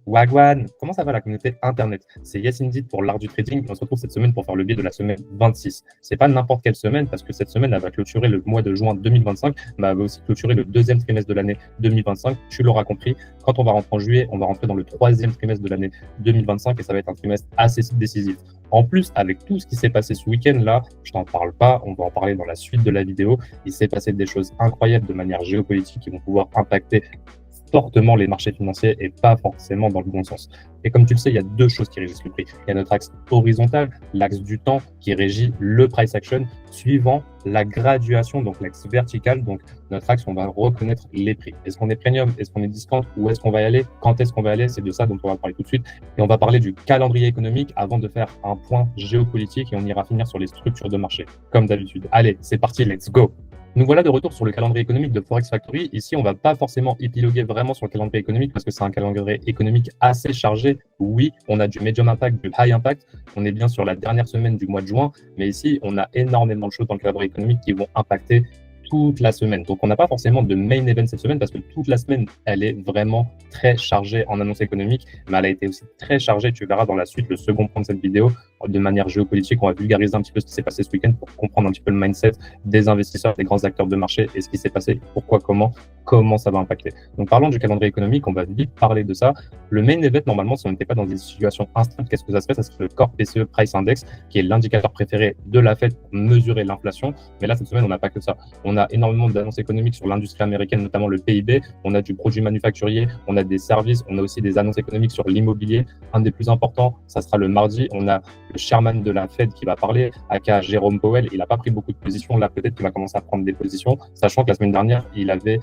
Wagwan, comment ça va la communauté Internet? C'est Yes Indeed pour l'art du trading. On se retrouve cette semaine pour faire le biais de la semaine 26. C'est pas n'importe quelle semaine parce que cette semaine, elle va clôturer le mois de juin 2025, mais elle va aussi clôturer le deuxième trimestre de l'année 2025. Tu l'auras compris, quand on va rentrer en juillet, on va rentrer dans le troisième trimestre de l'année 2025 et ça va être un trimestre assez décisif. En plus, avec tout ce qui s'est passé ce week-end-là, je t'en parle pas, on va en parler dans la suite de la vidéo. Il s'est passé des choses incroyables de manière géopolitique qui vont pouvoir impacter fortement les marchés financiers et pas forcément dans le bon sens. Et comme tu le sais, il y a deux choses qui régissent le prix. Il y a notre axe horizontal, l'axe du temps qui régit le price action suivant la graduation, donc l'axe vertical. Donc notre axe, on va reconnaître les prix. Est-ce qu'on est premium? Est-ce qu'on est discount? Où est-ce qu'on va y aller? Quand est-ce qu'on va y aller? C'est de ça dont on va parler tout de suite. Et on va parler du calendrier économique avant de faire un point géopolitique et on ira finir sur les structures de marché, comme d'habitude. Allez, c'est parti, let's go! Nous voilà de retour sur le calendrier économique de Forex Factory. Ici, on ne va pas forcément épiloguer vraiment sur le calendrier économique parce que c'est un calendrier économique assez chargé. Oui, on a du medium impact, du high impact. On est bien sur la dernière semaine du mois de juin. Mais ici, on a énormément de choses dans le calendrier économique qui vont impacter toute la semaine. Donc, on n'a pas forcément de main event cette semaine parce que toute la semaine, elle est vraiment très chargée en annonce économique, mais elle a été aussi très chargée, tu verras dans la suite, le second point de cette vidéo, de manière géopolitique. On va vulgariser un petit peu ce qui s'est passé ce week-end pour comprendre un petit peu le mindset des investisseurs, des grands acteurs de marché et ce qui s'est passé, pourquoi, comment ça va impacter. Donc, parlons du calendrier économique, on va vite parler de ça. Le main event, normalement, si on n'était pas dans des situations instantanées, qu'est-ce que ça serait? Ça serait le Core PCE Price Index, qui est l'indicateur préféré de la Fed pour mesurer l'inflation. Mais là, cette semaine, on n'a pas que ça. On a énormément d'annonces économiques sur l'industrie américaine, notamment le PIB. On a du produit manufacturier, on a des services, on a aussi des annonces économiques sur l'immobilier. Un des plus importants, ça sera le mardi. On a le chairman de la Fed qui va parler, aka Jérôme Powell. Il n'a pas pris beaucoup de positions. Là, peut-être qu'il va commencer à prendre des positions, sachant que la semaine dernière, il avait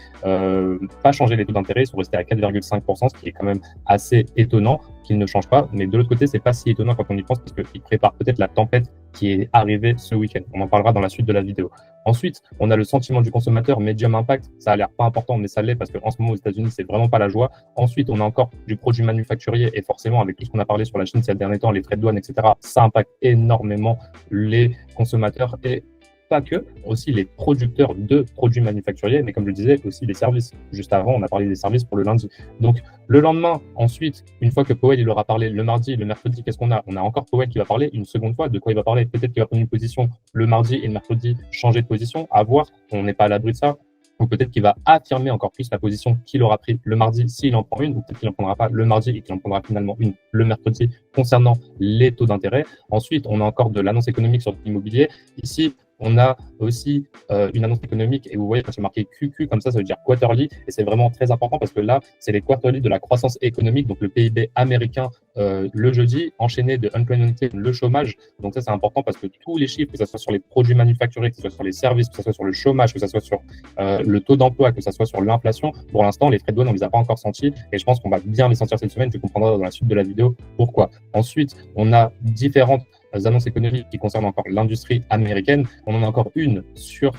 pas changé les taux d'intérêt. Ils sont restés à 4,5%, ce qui est quand même assez étonnant qu'il ne change pas. Mais de l'autre côté, c'est pas si étonnant quand on y pense parce qu'il prépare peut-être la tempête qui est arrivée ce week-end. On en parlera dans la suite de la vidéo. Ensuite, on a le sentiment du consommateur, medium impact. Ça a l'air pas important, mais ça l'est parce qu'en ce moment aux États-Unis, c'est vraiment pas la joie. Ensuite, on a encore du produit manufacturier et forcément, avec tout ce qu'on a parlé sur la Chine ces derniers temps, les frais de douane, etc., ça impacte énormément les consommateurs et pas que, aussi les producteurs de produits manufacturiers, mais comme je le disais, aussi les services. Juste avant, on a parlé des services pour le lundi. Donc, le lendemain, ensuite, une fois que Powell il aura parlé le mardi, le mercredi, qu'est-ce qu'on a? On a encore Powell qui va parler une seconde fois. De quoi il va parler? Peut-être qu'il va prendre une position le mardi et le mercredi, changer de position, à voir. On n'est pas à l'abri de ça. Ou peut-être qu'il va affirmer encore plus la position qu'il aura pris le mardi s'il en prend une, ou peut-être qu'il n'en prendra pas le mardi et qu'il en prendra finalement une le mercredi concernant les taux d'intérêt. Ensuite, on a encore de l'annonce économique sur l'immobilier. Ici, on a aussi une annonce économique et vous voyez quand c'est marqué QQ comme ça veut dire quarterly et c'est vraiment très important parce que là c'est les quarterly de la croissance économique, donc le PIB américain le jeudi, enchaîné de unemployment, le chômage. Donc ça c'est important parce que tous les chiffres, que ce soit sur les produits manufacturés, que ce soit sur les services, que ce soit sur le chômage, que ce soit sur le taux d'emploi, que ce soit sur l'inflation, pour l'instant les frais de douane on les a pas encore sentis et je pense qu'on va bien les sentir cette semaine. Tu comprendras dans la suite de la vidéo pourquoi. Ensuite on a différentes annonces économiques qui concernent encore l'industrie américaine. On en a encore une sur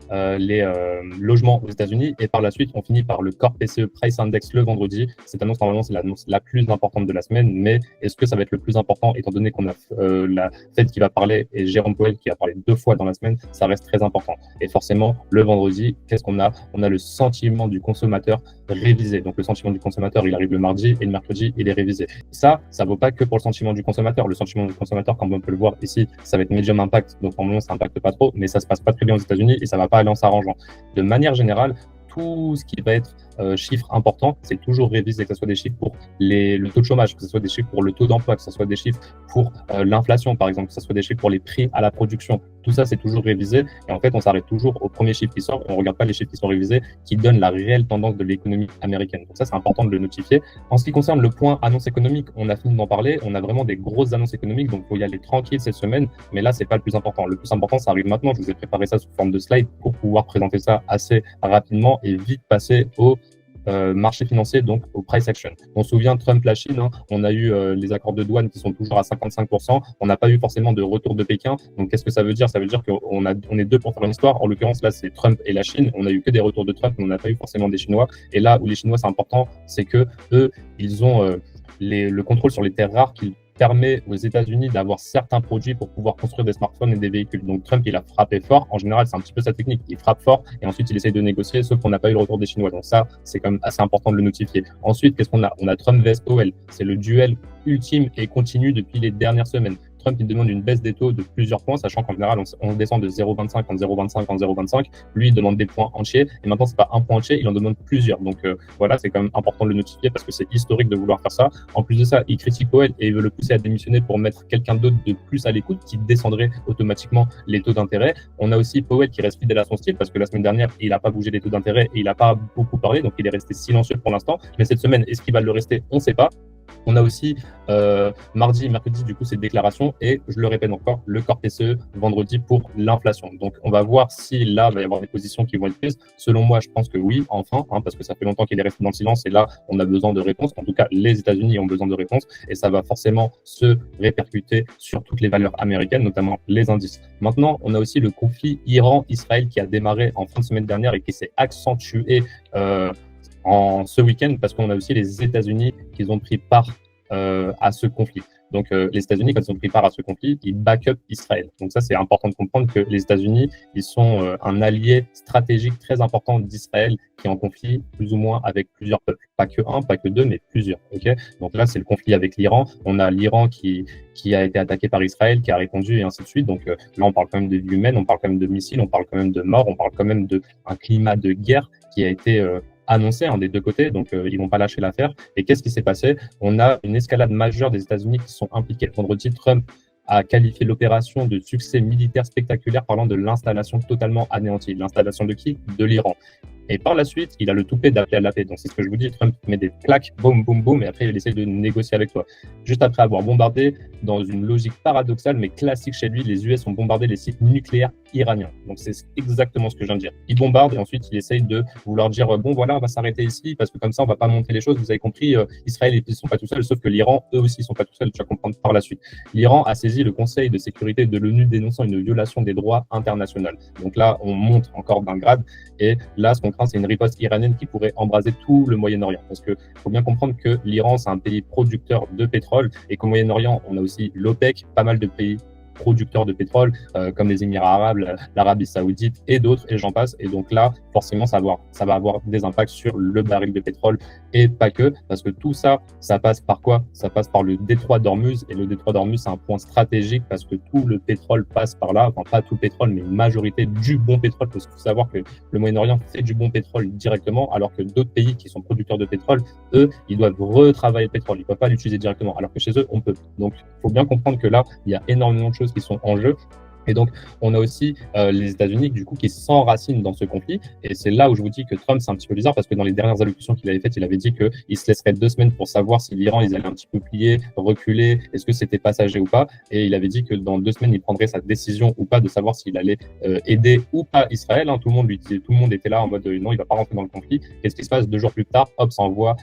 les logements aux États-Unis et par la suite on finit par le Core PCE Price Index le vendredi. Cette annonce normalement c'est l'annonce la plus importante de la semaine, mais est-ce que ça va être le plus important étant donné qu'on a la Fed qui va parler et Jérôme Powell qui va parler 2 fois dans la semaine? Ça reste très important. Et forcément le vendredi, qu'est-ce qu'on a? On a le sentiment du consommateur révisé. Donc le sentiment du consommateur il arrive le mardi et le mercredi il est révisé. Ça vaut pas que pour le sentiment du consommateur. Le sentiment du consommateur, comme on peut le voir ici, ça va être medium impact, donc normalement ça impacte pas trop, mais ça se passe pas très bien aux États-Unis et ça va pas aller en s'arrangeant. De manière générale, tout ce qui va être chiffres importants, c'est toujours révisé, que ce soit des chiffres pour le taux de chômage, que ce soit des chiffres pour le taux d'emploi, que ce soit des chiffres pour l'inflation, par exemple, que ce soit des chiffres pour les prix à la production. Tout ça, c'est toujours révisé. Et en fait, on s'arrête toujours au premier chiffre qui sort. On ne regarde pas les chiffres qui sont révisés, qui donnent la réelle tendance de l'économie américaine. Donc ça, c'est important de le notifier. En ce qui concerne le point annonce économique, on a fini d'en parler. On a vraiment des grosses annonces économiques, donc il faut y aller tranquille cette semaine. Mais là, c'est pas le plus important. Le plus important, ça arrive maintenant. Je vous ai préparé ça sous forme de slide pour pouvoir présenter ça assez rapidement et vite passer au marché financier, donc au price action. On se souvient, Trump, la Chine, hein, on a eu les accords de douane qui sont toujours à 55%. On n'a pas eu forcément de retour de Pékin. Donc, qu'est-ce que ça veut dire? Ça veut dire qu'on est deux pour faire une histoire. En l'occurrence, là, c'est Trump et la Chine. On a eu que des retours de Trump, mais on n'a pas eu forcément des Chinois. Et là où les Chinois, c'est important, c'est que eux, ils ont le contrôle sur les terres rares qu'ils permet aux États-Unis d'avoir certains produits pour pouvoir construire des smartphones et des véhicules. Donc Trump, il a frappé fort. En général, c'est un petit peu sa technique. Il frappe fort et ensuite il essaye de négocier, sauf qu'on n'a pas eu le retour des Chinois. Donc ça, c'est quand même assez important de le notifier. Ensuite, qu'est-ce qu'on a? On a Trump vs Powell. C'est le duel ultime et continu depuis les dernières semaines. Trump, il demande une baisse des taux de plusieurs points, sachant qu'en général, on descend de 0,25 en 0,25 en 0,25. Lui, il demande des points entiers. Et maintenant, c'est pas un point entier, il en demande plusieurs. Donc voilà, c'est quand même important de le notifier parce que c'est historique de vouloir faire ça. En plus de ça, il critique Powell et il veut le pousser à démissionner pour mettre quelqu'un d'autre de plus à l'écoute qui descendrait automatiquement les taux d'intérêt. On a aussi Powell qui reste fidèle à son style parce que la semaine dernière, il n'a pas bougé les taux d'intérêt et il n'a pas beaucoup parlé. Donc il est resté silencieux pour l'instant. Mais cette semaine, est-ce qu'il va le rester? On ne sait pas. On a aussi mardi et mercredi, du coup, cette déclaration et je le répète encore, le corps PCE vendredi pour l'inflation. Donc, on va voir si là, il va y avoir des positions qui vont être prises. Selon moi, je pense que oui, enfin, parce que ça fait longtemps qu'il est resté dans le silence et là, on a besoin de réponses. En tout cas, les États-Unis ont besoin de réponses et ça va forcément se répercuter sur toutes les valeurs américaines, notamment les indices. Maintenant, on a aussi le conflit Iran-Israël qui a démarré en fin de semaine dernière et qui s'est accentué en ce week-end parce qu'on a aussi les États-Unis qui ont pris part à ce conflit. Donc les États-Unis, quand ils ont pris part à ce conflit, ils back up Israël. Donc ça, c'est important de comprendre que les États-Unis, ils sont un allié stratégique très important d'Israël qui est en conflit plus ou moins avec plusieurs peuples. Pas que un, pas que deux, mais plusieurs. Okay, donc là, c'est le conflit avec l'Iran. On a l'Iran qui a été attaqué par Israël, qui a répondu et ainsi de suite. Donc là, on parle quand même de vie humaine, on parle quand même de missiles, on parle quand même de morts, on parle quand même d'un climat de guerre qui a été annoncé des deux côtés, donc ils vont pas lâcher l'affaire. Et qu'est-ce qui s'est passé? On a une escalade majeure des États-Unis qui sont impliqués. Vendredi, Trump a qualifié l'opération de succès militaire spectaculaire, parlant de l'installation totalement anéantie. L'installation de qui? De l'Iran. Et par la suite, il a le toupet d'appeler à la paix. Donc c'est ce que je vous dis, Trump met des claques, boum, boum, boum, et après il essaie de négocier avec toi. Juste après avoir bombardé, dans une logique paradoxale, mais classique chez lui, les US ont bombardé les sites nucléaires iraniens. Donc c'est exactement ce que je viens de dire. Il bombarde et ensuite il essaye de vouloir dire, bon voilà, on va s'arrêter ici, parce que comme ça on va pas monter les choses. Vous avez compris, Israël, ils sont pas tout seuls, sauf que l'Iran, eux aussi, ils sont pas tout seuls. Tu vas comprendre par la suite. L'Iran a saisi le Conseil de sécurité de l'ONU dénonçant une violation des droits internationaux. Donc là, on monte encore d'un grade. Et là, ce qu'on craint, c'est une riposte iranienne qui pourrait embraser tout le Moyen-Orient. Parce qu'il faut bien comprendre que l'Iran, c'est un pays producteur de pétrole et qu'au Moyen-Orient, on a aussi l'OPEC, pas mal de pays producteurs de pétrole, comme les Émirats arabes, l'Arabie saoudite et d'autres, et j'en passe. Et donc là, forcément, ça va avoir des impacts sur le baril de pétrole et pas que, parce que tout ça, ça passe par quoi? Ça passe par le détroit d'Ormuz, et le détroit d'Ormuz, c'est un point stratégique parce que tout le pétrole passe par là, enfin pas tout le pétrole, mais une majorité du bon pétrole, parce qu'il faut savoir que le Moyen-Orient fait du bon pétrole directement, alors que d'autres pays qui sont producteurs de pétrole, eux, ils doivent retravailler le pétrole, ils ne peuvent pas l'utiliser directement, alors que chez eux, on peut. Donc, il faut bien comprendre que là, il y a énormément de choses qui sont en jeu. Et donc, on a aussi les États-Unis, du coup, qui s'enracinent dans ce conflit. Et c'est là où je vous dis que Trump, c'est un petit peu bizarre, parce que dans les dernières allocutions qu'il avait faites, il avait dit qu'il se laisserait 2 semaines pour savoir si l'Iran, ils allaient un petit peu plier, reculer, est-ce que c'était passager ou pas. Et il avait dit que dans 2 semaines, il prendrait sa décision ou pas de savoir s'il allait aider ou pas Israël. Tout le monde était là en mode non, il va pas rentrer dans le conflit. Qu'est-ce qui se passe 2 jours plus tard? Hop, ça envoie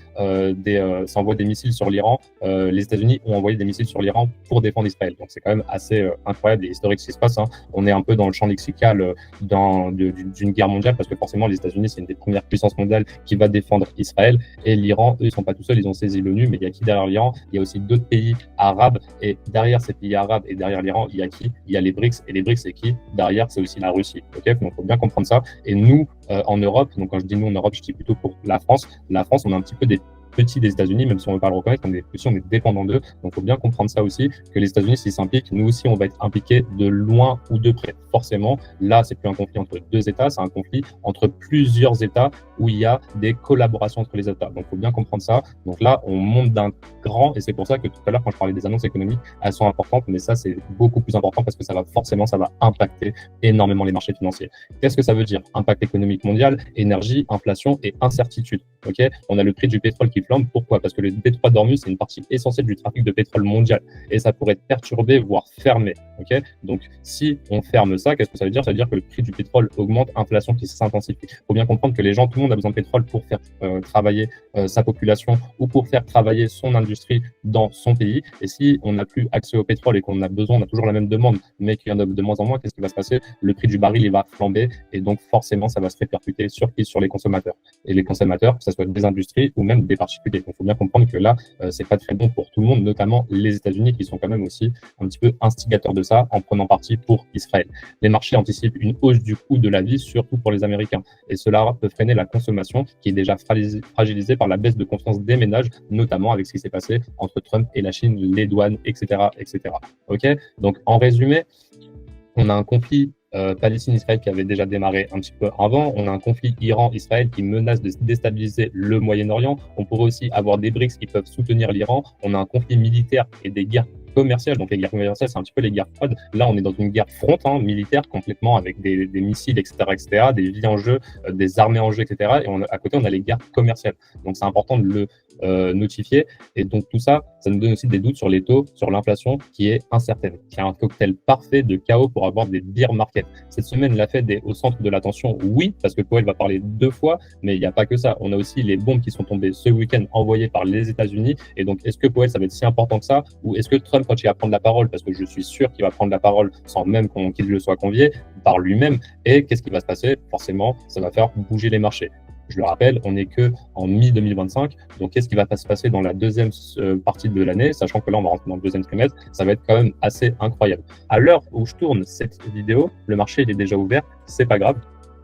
des missiles sur l'Iran. Les États-Unis ont envoyé des missiles sur l'Iran pour défendre Israël. Donc, c'est quand même assez incroyable et historique ce qui se passe. On est un peu dans le champ lexical d'une guerre mondiale parce que forcément les États-Unis c'est une des premières puissances mondiales qui va défendre Israël et l'Iran, eux ils sont pas tout seuls, ils ont saisi l'ONU, mais il y a qui derrière l'Iran? Il y a aussi d'autres pays arabes et derrière ces pays arabes et derrière l'Iran il y a qui? Il y a les BRICS et les BRICS c'est qui? Derrière c'est aussi la Russie. Ok, donc faut bien comprendre ça. Et nous en Europe, donc quand je dis nous en Europe je dis plutôt pour la France, on a un petit peu des petits des États-Unis, même si on ne veut pas le reconnaître, on est petits, on est dépendant d'eux. Donc, il faut bien comprendre ça aussi, que les États-Unis, s'ils s'impliquent, nous aussi, on va être impliqués de loin ou de près. Forcément, là, c'est plus un conflit entre 2 États, c'est un conflit entre plusieurs États où il y a des collaborations entre les États. Donc, il faut bien comprendre ça. Donc là, on monte d'un grand, et c'est pour ça que tout à l'heure, quand je parlais des annonces économiques, elles sont importantes, mais ça, c'est beaucoup plus important parce que ça va impacter énormément les marchés financiers. Qu'est-ce que ça veut dire? Impact économique mondial, énergie, inflation et incertitude. Ok, on a le prix du pétrole qui flambe. Pourquoi? Parce que le détroit d'Ormuz, c'est une partie essentielle du trafic de pétrole mondial et ça pourrait être perturbé, voire fermé. Ok, donc si on ferme ça, qu'est-ce que ça veut dire? Ça veut dire que le prix du pétrole augmente, inflation qui s'intensifie. Il faut bien comprendre que tout le monde a besoin de pétrole pour faire travailler sa population ou pour faire travailler son industrie dans son pays. Et si on n'a plus accès au pétrole et qu'on a toujours la même demande, mais qu'il y en a de moins en moins, qu'est-ce qui va se passer? Le prix du baril, il va flamber et donc forcément, ça va se répercuter sur les consommateurs. Et les consommateurs, que ce soit des industries ou même des particuliers. Donc, il faut bien comprendre que là, c'est pas très bon pour tout le monde, notamment les États-Unis qui sont quand même aussi un petit peu instigateurs de ça en prenant parti pour Israël. Les marchés anticipent une hausse du coût de la vie, surtout pour les Américains. Et cela peut freiner la consommation qui est déjà fragilisée par la baisse de confiance des ménages, notamment avec ce qui s'est passé entre Trump et la Chine, les douanes, etc., etc. Ok. Donc, en résumé, on a un conflit Palestine-Israël qui avait déjà démarré un petit peu avant. On a un conflit Iran-Israël qui menace de déstabiliser le Moyen-Orient. On pourrait aussi avoir des BRICS qui peuvent soutenir l'Iran. On a un conflit militaire et des guerres commerciales. Donc les guerres commerciales, c'est un petit peu les guerres froides. Là, on est dans une guerre frontale militaire complètement avec des missiles, etc., des vies en jeu, des armées en jeu, etc. Et à côté, on a les guerres commerciales. Donc c'est important de le notifier. Et donc tout ça, ça nous donne aussi des doutes sur les taux, sur l'inflation qui est incertaine, qui a un cocktail parfait de chaos pour avoir des bear markets. Cette semaine, la Fed est au centre de l'attention, oui, parce que Powell va parler 2 fois, mais il n'y a pas que ça. On a aussi les bombes qui sont tombées ce week-end envoyées par les États-Unis. Et donc, est-ce que Powell, ça va être si important que ça? Ou est-ce que Trump, quand il va prendre la parole, parce que je suis sûr qu'il va prendre la parole sans même qu'il le soit convié, par lui-même, et qu'est-ce qui va se passer? Forcément, ça va faire bouger les marchés. Je le rappelle, on n'est que en mi-2025. Donc, qu'est-ce qui va se passer dans la deuxième partie de l'année, sachant que là, on va rentrer dans le deuxième trimestre, ça va être quand même assez incroyable. À l'heure où je tourne cette vidéo, le marché il est déjà ouvert, c'est pas grave.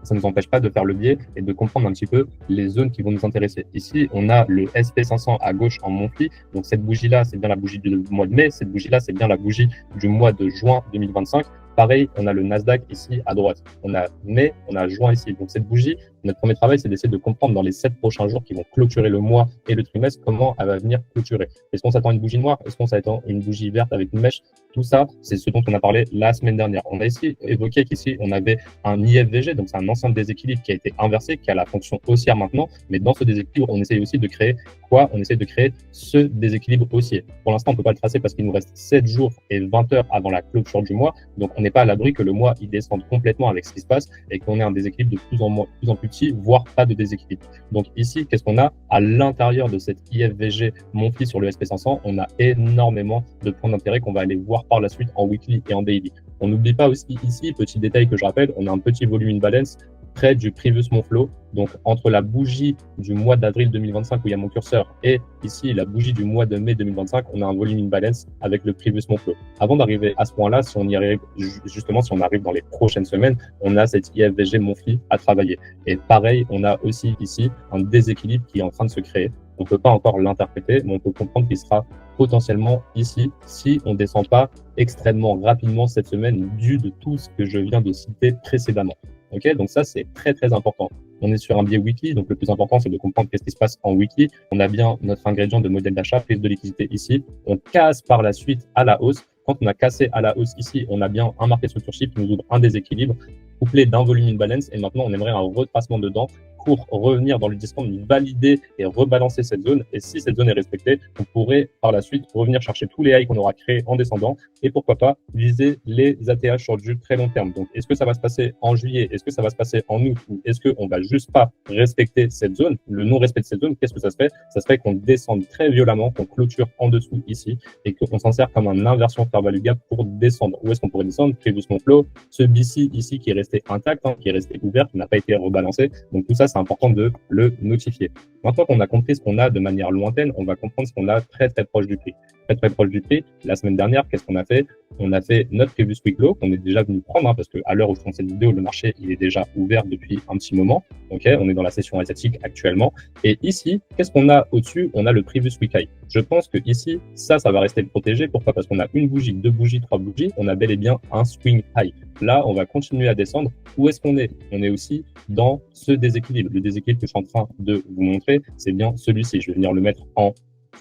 Ça ne nous empêche pas de faire le biais et de comprendre un petit peu les zones qui vont nous intéresser. Ici, on a le SP500 à gauche en monthly. Donc, cette bougie-là, c'est bien la bougie du mois de mai. Cette bougie-là, c'est bien la bougie du mois de juin 2025. Pareil, on a le Nasdaq ici à droite. On a mai, on a juin ici. Donc, cette bougie, notre premier travail, c'est d'essayer de comprendre dans les 7 prochains jours qui vont clôturer le mois et le trimestre, comment elle va venir clôturer. Est-ce qu'on s'attend à une bougie noire? Est-ce qu'on s'attend à une bougie verte avec une mèche? Tout ça, c'est ce dont on a parlé la semaine dernière. On a ici évoqué qu'ici, on avait un IFVG, donc c'est un ensemble déséquilibre qui a été inversé, qui a la fonction haussière maintenant. Mais dans ce déséquilibre, on essaye aussi de créer quoi? On essaie de créer ce déséquilibre haussier. Pour l'instant, on ne peut pas le tracer parce qu'il nous reste 7 jours et 20 heures avant la clôture du mois. Donc, on n'est pas à l'abri que le mois, il descende complètement avec ce qui se passe et qu'on ait un déséquilibre de plus en plus petit, voire pas de déséquilibre. Donc ici, qu'est-ce qu'on a à l'intérieur de cette IFVG monthly sur le SP500? On a énormément de points d'intérêt qu'on va aller voir par la suite en weekly et en daily. On n'oublie pas aussi ici, petit détail que je rappelle, on a un petit volume imbalance près du previous month flow. Donc, entre la bougie du mois d'avril 2025 où il y a mon curseur et ici, la bougie du mois de mai 2025, on a un volume imbalance avec le previous month flow. Avant d'arriver à ce point-là, si on y arrive, justement, si on arrive dans les prochaines semaines, on a cette IFVG monthly à travailler. Et pareil, on a aussi ici un déséquilibre qui est en train de se créer. On ne peut pas encore l'interpréter, mais on peut comprendre qu'il sera potentiellement ici si on ne descend pas extrêmement rapidement cette semaine dû de tout ce que je viens de citer précédemment. Ok, donc ça, c'est très, très important. On est sur un biais weekly, donc le plus important, c'est de comprendre qu'est-ce qui se passe en weekly. On a bien notre ingrédient de modèle d'achat, prise de liquidité ici. On casse par la suite à la hausse. Quand on a cassé à la hausse ici, on a bien un market structure shift qui nous ouvre un déséquilibre couplé d'un volume imbalance. Et maintenant, on aimerait un retracement dedans pour revenir dans le discount, valider et rebalancer cette zone. Et si cette zone est respectée, on pourrait par la suite revenir chercher tous les highs qu'on aura créés en descendant et pourquoi pas viser les ATH sur du très long terme. Donc, est-ce que ça va se passer en juillet? Est-ce que ça va se passer en août? Ou est-ce qu'on va juste pas respecter cette zone? Le non-respect de cette zone, qu'est-ce que ça serait? Ça serait qu'on descende très violemment, qu'on clôture en dessous ici et qu'on s'en sert comme une inversion fair value gap pour descendre. Où est-ce qu'on pourrait descendre? Previous month flow, ce BC ici qui est resté intact, qui est resté ouvert, qui n'a pas été rebalancé. Donc, tout ça, c'est important de le notifier. Maintenant qu'on a compris ce qu'on a de manière lointaine, on va comprendre ce qu'on a très, très proche du prix. Très, très proche du prix. La semaine dernière, qu'est-ce qu'on a fait? On a fait notre previous week low qu'on est déjà venu prendre, parce qu'à l'heure où je fais cette vidéo, le marché, il est déjà ouvert depuis un petit moment. Ok, on est dans la session asiatique actuellement. Et ici, qu'est-ce qu'on a au-dessus? On a le previous week high. Je pense que ici, ça va rester protégé. Pourquoi? Parce qu'on a une bougie, 2 bougies, 3 bougies. On a bel et bien un swing high. Là, on va continuer à descendre. Où est-ce qu'on est? On est aussi dans ce déséquilibre. Le déséquilibre que je suis en train de vous montrer, c'est bien celui-ci. Je vais venir le mettre en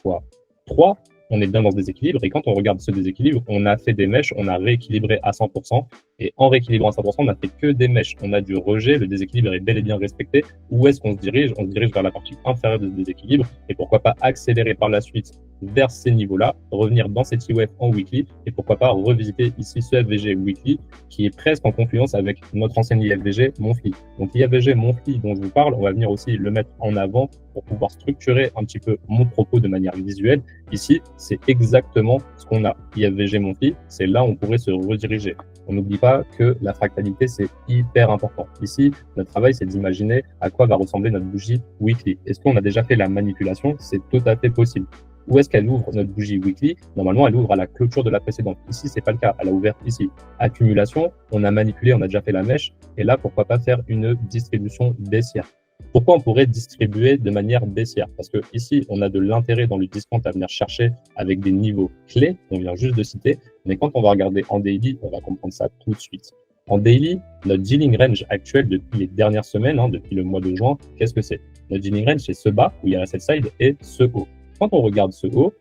x3. On est bien dans ce déséquilibre. Et quand on regarde ce déséquilibre, on a fait des mèches, on a rééquilibré à 100%. Et en rééquilibrant à 100%, on a fait que des mèches. On a du rejet, le déséquilibre est bel et bien respecté. Où est-ce qu'on se dirige? On se dirige vers la partie inférieure de ce déséquilibre. Et pourquoi pas accélérer par la suite vers ces niveaux-là, revenir dans cette IWF en weekly et pourquoi pas revisiter ici ce FVG weekly qui est presque en confluence avec notre ancienne IFVG monthly. Donc l'IFVG monthly dont je vous parle, on va venir aussi le mettre en avant pour pouvoir structurer un petit peu mon propos de manière visuelle. Ici, c'est exactement ce qu'on a. IFVG monthly, c'est là où on pourrait se rediriger. on n'oublie pas que la fractalité, c'est hyper important. Ici, notre travail, c'est d'imaginer à quoi va ressembler notre bougie weekly. Est-ce qu'on a déjà fait la manipulation? C'est tout à fait possible. Où est-ce qu'elle ouvre notre bougie weekly? Normalement, elle ouvre à la clôture de la précédente. Ici, c'est pas le cas. Elle a ouvert ici. Accumulation, on a manipulé, on a déjà fait la mèche. Et là, pourquoi pas faire une distribution baissière? Pourquoi on pourrait distribuer de manière baissière? Parce que ici, on a de l'intérêt dans le discount à venir chercher avec des niveaux clés, qu'on vient juste de citer. Mais quand on va regarder en daily, on va comprendre ça tout de suite. En daily, notre dealing range actuel depuis les dernières semaines, depuis le mois de juin, qu'est-ce que c'est? Notre dealing range, c'est ce bas où il y a la sell side et ce haut. Quand on regarde ce haut,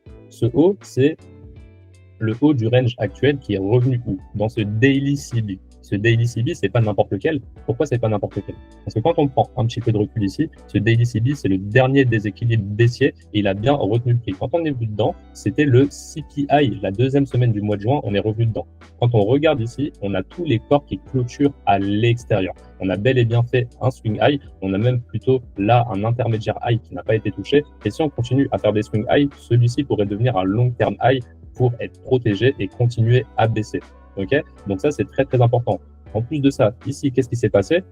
c'est le haut du range actuel qui est revenu où? Dans ce daily CB. Ce daily CB, c'est pas n'importe lequel. Pourquoi c'est pas n'importe lequel? Parce que quand on prend un petit peu de recul ici, ce daily CB, c'est le dernier déséquilibre baissier et il a bien retenu le prix. Quand on est venu dedans, c'était le CPI, la deuxième semaine du mois de juin, on est revenu dedans. Quand on regarde ici, on a tous les corps qui clôturent à l'extérieur. On a bel et bien fait un swing high. On a même plutôt là un intermédiaire high qui n'a pas été touché. Et si on continue à faire des swing high, celui-ci pourrait devenir un long term high pour être protégé et continuer à baisser. Okay, donc ça, c'est très, très important. En plus de ça, ici, qu'est-ce qui s'est passé?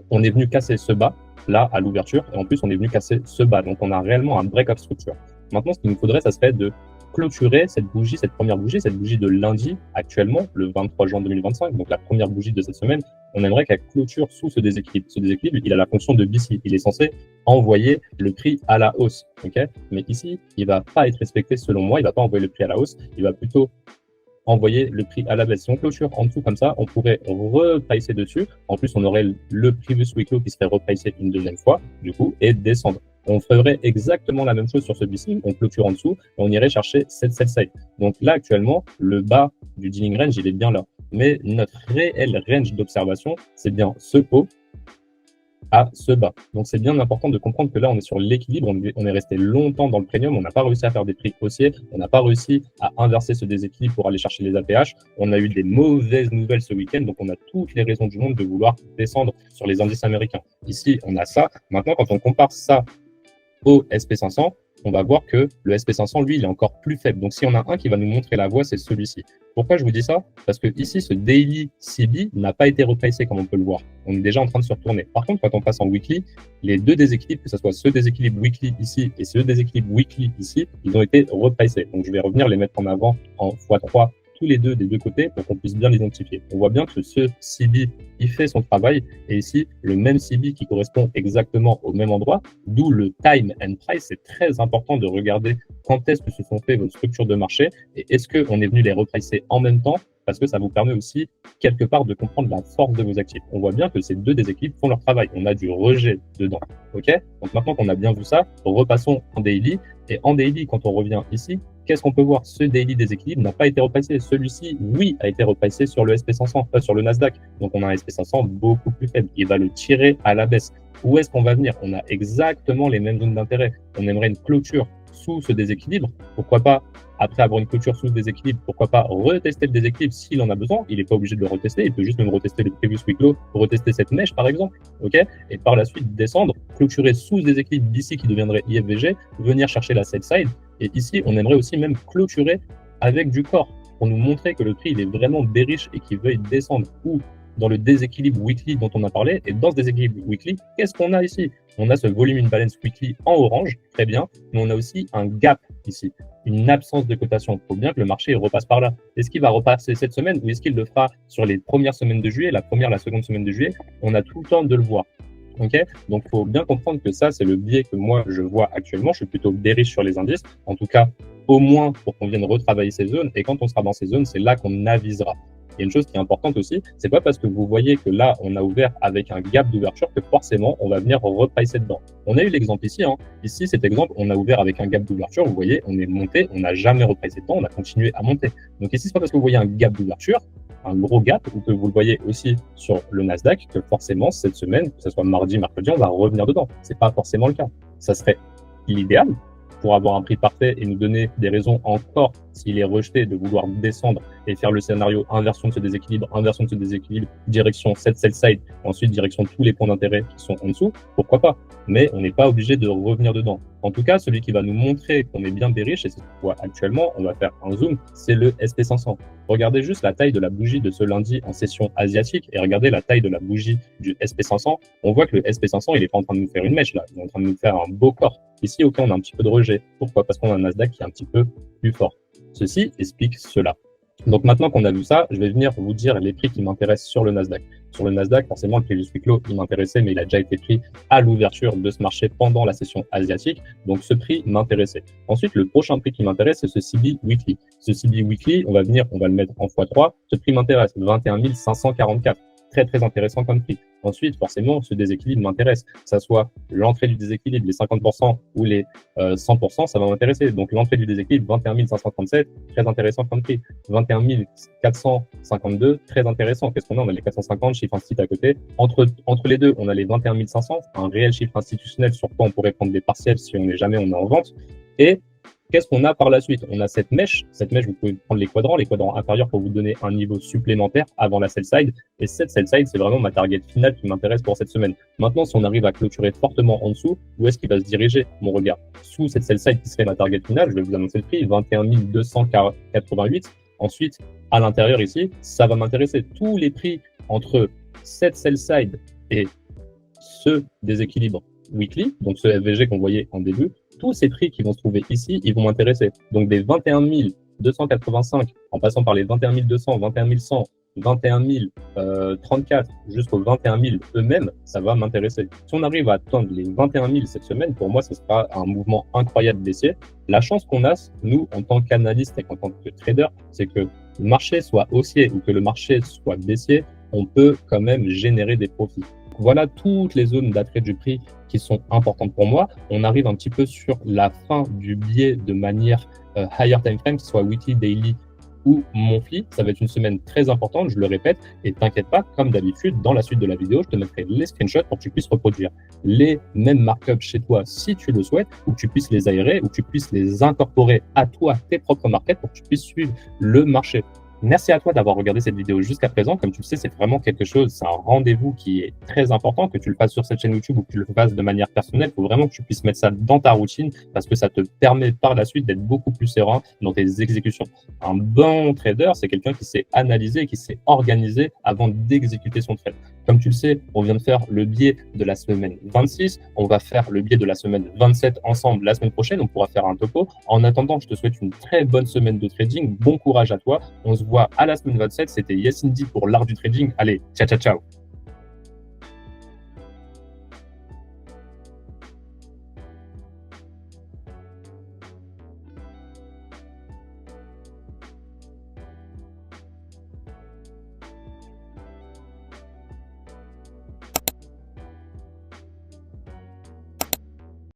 On est venu casser ce bas, là, à l'ouverture, et en plus, on est venu casser ce bas. Donc, on a réellement un break-up structure. Maintenant, ce qu'il nous faudrait, ça serait de clôturer cette bougie, cette première bougie, cette bougie de lundi, actuellement, le 23 juin 2025, donc la première bougie de cette semaine. On aimerait qu'elle clôture sous ce déséquilibre. Ce déséquilibre, il a la fonction de BC. Il est censé envoyer le prix à la hausse. Okay, mais ici, il va pas être respecté selon moi. Il va pas envoyer le prix à la hausse. Il va plutôt envoyer le prix à la baisse. Si on clôture en dessous comme ça, on pourrait repricer dessus. En plus, on aurait le previous week low qui serait repricé une deuxième fois, du coup, et descendre. On ferait exactement la même chose sur ce BC. On clôture en dessous et on irait chercher cette sell side. Donc là, actuellement, le bas du dealing range, il est bien là. Mais notre réel range d'observation, c'est bien ce haut à ce bas. Donc, c'est bien important de comprendre que là, on est sur l'équilibre. On est resté longtemps dans le premium. On n'a pas réussi à faire des prix haussiers. On n'a pas réussi à inverser ce déséquilibre pour aller chercher les APH. On a eu des mauvaises nouvelles ce week-end. Donc, on a toutes les raisons du monde de vouloir descendre sur les indices américains. Ici, on a ça. Maintenant, quand on compare ça au SP500, on va voir que le SP500, lui, il est encore plus faible. Donc, si on a un qui va nous montrer la voie, c'est celui-ci. Pourquoi je vous dis ça? Parce que ici, ce daily CB n'a pas été repricé comme on peut le voir. On est déjà en train de se retourner. Par contre, quand on passe en weekly, les deux déséquilibres, que ce soit ce déséquilibre weekly ici et ce déséquilibre weekly ici, ils ont été repricés. Donc, je vais revenir les mettre en avant en x3 tous les deux des deux côtés pour qu'on puisse bien l'identifier. On voit bien que ce CB, il fait son travail et ici, le même CB qui correspond exactement au même endroit, d'où le time and price. C'est très important de regarder quand est-ce que se sont fait vos structures de marché et est-ce qu'on est venu les repricer en même temps parce que ça vous permet aussi quelque part de comprendre la force de vos actifs. On voit bien que ces deux déséquilibres font leur travail. On a du rejet dedans. Ok? Donc maintenant qu'on a bien vu ça, repassons en daily. Et en daily, quand on revient ici, qu'est-ce qu'on peut voir? Ce daily déséquilibre n'a pas été repricé. Celui-ci, oui, a été repricé sur le SP500, sur le Nasdaq. Donc, on a un SP500 beaucoup plus faible. Il va le tirer à la baisse. Où est-ce qu'on va venir? On a exactement les mêmes zones d'intérêt. On aimerait une clôture sous ce déséquilibre. Pourquoi pas, après avoir une clôture sous ce déséquilibre, pourquoi pas retester le déséquilibre s'il en a besoin? Il n'est pas obligé de le retester. Il peut juste même retester le previous week low, retester cette mèche, par exemple. OK? Et par la suite, descendre, clôturer sous ce déséquilibre d'ici qui deviendrait IFVG, venir chercher la sell side. Et ici, on aimerait aussi même clôturer avec du corps pour nous montrer que le prix il est vraiment bearish et qu'il veuille descendre ou dans le déséquilibre weekly dont on a parlé. Et dans ce déséquilibre weekly, qu'est-ce qu'on a ici? On a ce volume imbalance weekly en orange, très bien, mais on a aussi un gap ici, une absence de cotation. Il faut bien que le marché repasse par là. Est-ce qu'il va repasser cette semaine ou est-ce qu'il le fera sur les premières semaines de juillet, la première, la seconde semaine de juillet? On a tout le temps de le voir. Okay, donc, il faut bien comprendre que ça, c'est le biais que moi, je vois actuellement. Je suis plutôt bearish sur les indices, en tout cas, au moins pour qu'on vienne retravailler ces zones. Et quand on sera dans ces zones, c'est là qu'on avisera. Il y a une chose qui est importante aussi, c'est pas parce que vous voyez que là, on a ouvert avec un gap d'ouverture que forcément, on va venir repricer dedans. On a eu l'exemple ici. Ici, cet exemple, on a ouvert avec un gap d'ouverture. Vous voyez, on est monté, on n'a jamais repricé dedans, on a continué à monter. Donc ici, c'est pas parce que vous voyez un gap d'ouverture, un gros gap, ou que vous le voyez aussi sur le Nasdaq, que forcément, cette semaine, que ce soit mardi, mercredi, on va revenir dedans. C'est pas forcément le cas. Ça serait l'idéal pour avoir un prix parfait et nous donner des raisons encore, s'il est rejeté, de vouloir descendre et faire le scénario inversion de ce déséquilibre, direction cette sell side, ensuite direction tous les points d'intérêt qui sont en dessous, pourquoi pas? Mais on n'est pas obligé de revenir dedans. En tout cas, celui qui va nous montrer qu'on est bien bearish, et c'est ce qu'on voit actuellement, on va faire un zoom, c'est le SP500. Regardez juste la taille de la bougie de ce lundi en session asiatique et regardez la taille de la bougie du SP500. On voit que le SP500, il est pas en train de nous faire une mèche là, il est en train de nous faire un beau corps. Ici, ok, on a un petit peu de rejet. Pourquoi? Parce qu'on a un Nasdaq qui est un petit peu plus fort. Ceci explique cela. Donc maintenant qu'on a vu ça, je vais venir vous dire les prix qui m'intéressent sur le Nasdaq. Sur le Nasdaq, forcément, le prix du week low, il m'intéressait, mais il a déjà été pris à l'ouverture de ce marché pendant la session asiatique. Donc ce prix m'intéressait. Ensuite, le prochain prix qui m'intéresse, c'est ce CB Weekly. Ce CB Weekly, on va le mettre en x3. Ce prix m'intéresse, 21 544. Très, très intéressant comme prix. Ensuite, forcément, ce déséquilibre m'intéresse. Que ça soit l'entrée du déséquilibre, les 50% ou les 100%, ça va m'intéresser. Donc, l'entrée du déséquilibre, 21 537, très intéressant comme prix. 21 452, très intéressant. Qu'est-ce qu'on a? On a les 450 chiffres institutionnels à côté. Entre les deux, on a les 21 500, un réel chiffre institutionnel sur quoi on pourrait prendre des partiels si on n'est jamais en vente. Et qu'est-ce qu'on a par la suite? On a cette mèche. Cette mèche, vous pouvez prendre les quadrants inférieurs pour vous donner un niveau supplémentaire avant la sell side. Et cette sell side, c'est vraiment ma target finale qui m'intéresse pour cette semaine. Maintenant, si on arrive à clôturer fortement en dessous, où est-ce qu'il va se diriger mon regard? Sous cette sell side qui serait ma target finale, je vais vous annoncer le prix, 21 288. Ensuite, à l'intérieur ici, ça va m'intéresser. Tous les prix entre cette sell side et ce déséquilibre weekly, donc ce FVG qu'on voyait en début, tous ces prix qui vont se trouver ici, ils vont m'intéresser. Donc des 21 285 en passant par les 21 200, 21 100, 21 034 jusqu'aux 21 000 eux-mêmes, ça va m'intéresser. Si on arrive à atteindre les 21 000 cette semaine, pour moi, ce sera un mouvement incroyable baissier. La chance qu'on a, nous, en tant qu'analystes et en tant que trader, c'est que le marché soit haussier ou que le marché soit baissier, on peut quand même générer des profits. Voilà toutes les zones d'attrait du prix qui sont importantes pour moi. On arrive un petit peu sur la fin du biais de manière higher time frame, que ce soit weekly, daily ou monthly. Ça va être une semaine très importante, je le répète, et t'inquiète pas, comme d'habitude, dans la suite de la vidéo, je te mettrai les screenshots pour que tu puisses reproduire les mêmes markups chez toi si tu le souhaites, ou que tu puisses les aérer, ou que tu puisses les incorporer à toi, tes propres markets, pour que tu puisses suivre le marché. Merci à toi d'avoir regardé cette vidéo jusqu'à présent. Comme tu le sais, c'est vraiment quelque chose, c'est un rendez-vous qui est très important, que tu le fasses sur cette chaîne YouTube ou que tu le fasses de manière personnelle. Il faut vraiment que tu puisses mettre ça dans ta routine parce que ça te permet par la suite d'être beaucoup plus serein dans tes exécutions. Un bon trader, c'est quelqu'un qui sait analyser, qui sait organiser avant d'exécuter son trade. Comme tu le sais, on vient de faire le biais de la semaine 26. On va faire le biais de la semaine 27 ensemble la semaine prochaine. On pourra faire un topo. En attendant, je te souhaite une très bonne semaine de trading. Bon courage à toi. On se voit à la semaine 27. C'était Yes Indeed pour l'art du trading. Allez, ciao, ciao, ciao.